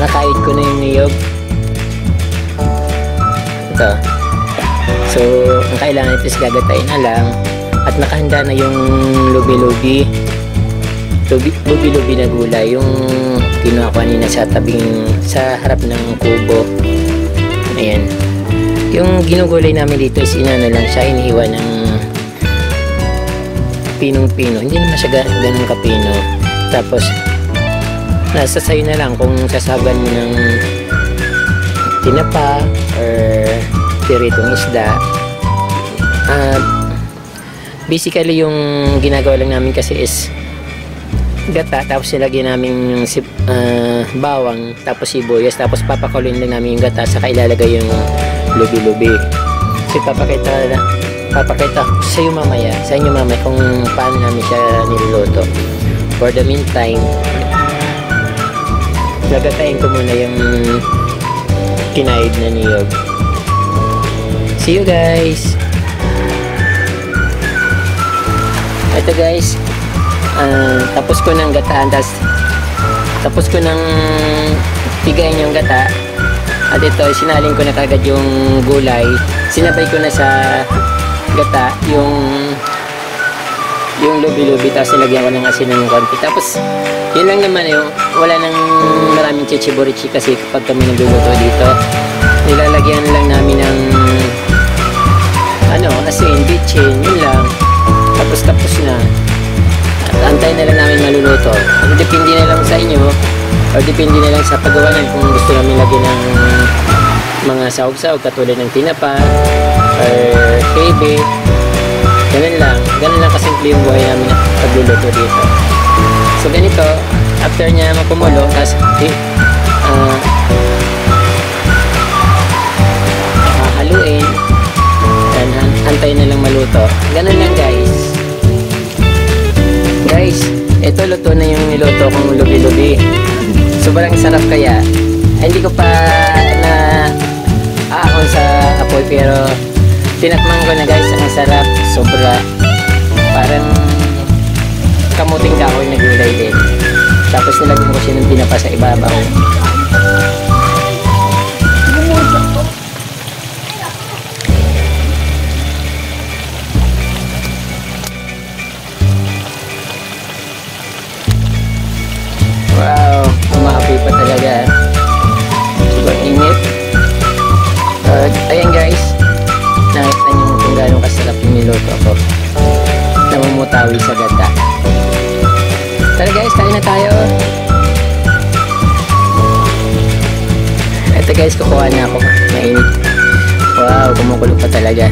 nakayod ko na yung niyog. Ito. So, ang kailangan ito is gagatayin na lang. At nakahanda na yung lubi-lubi na gulay. Yung kinuha ko kanina sa harap ng kubo. Ayan. Yung ginugulay namin dito is inano lang siya, iniiwan ng pinong-pino. Hindi naman siya ganun kapino. Tapos, nasa sayo na lang kung sasaban mo ng tinapa or piritong isda. Basically, yung ginagawa lang namin kasi is gata, tapos nilagyan namin yung bawang, tapos sibuyas, tapos papakulin lang namin yung gata, saka ilalagay yung lubi-lubi. So, papakita sa inyo mamaya kung paano namin siya niluluto. For the meantime, gagatayin ko muna yung kinayod na niyog. See you guys! Ito guys, tapos ko ng gataan, tapos ko ng pigayin yung gata, at ito sinalin ko na kagad yung gulay, sinabay ko na sa gata yung lubi-lubi, tapos nilagyan ko ng asin ng konti. Tapos yun lang naman, yung wala nang maraming chichiborichi kasi kapag kami nagluluto dito, nilalagyan lang namin ng asin, bitchin, yun lang. Tapos na. At antay na lang namin maluluto. Depende na lang sa inyo o depende na lang sa paggawanan kung gusto namin lagyan ng mga sahog-sahog katulad ng tinapa or kebe. Ganun lang kasimple yung buhay namin na pagluluto dito. So ganito, after niya mapumulo, tapos haluin, dan antay na lang maluto. Ganun lang guys. Guys, ito luto na yung niluto kong lubi-lubi. Sobrang sarap kaya. Hindi ko pa na aahon sa apoy, pero tinakman ko na guys, ang sarap. Sobra. Parang kamuting kahoy na gulay din. Tapos nilagyan ko siya ng tinapa sa ibabaw. Wow, umahapoy pa talaga. Sobrang init. Ayan guys, nakita niyo kung gano'ng kasarap yung niluto ko. Namumutawi sa gata. Tara guys, kain na tayo. Ito guys, kukuha na ako. Mainit. Wow, kumukulo pa talaga.